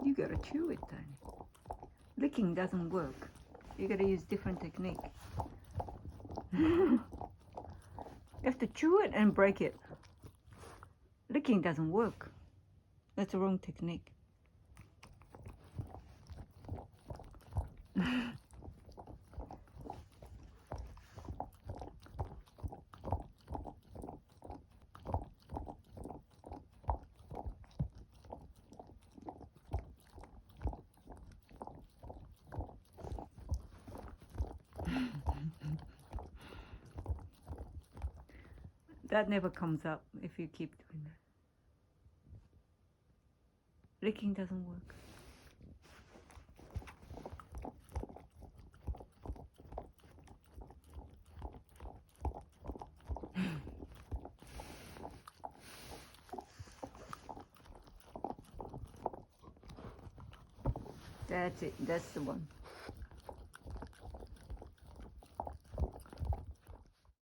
You gotta chew it then. Licking doesn't work. You gotta use different technique. You have to chew it and break it. Licking doesn't work. That's the wrong technique. That never comes up if you keep doing that. Licking doesn't work. That's it. That's the one.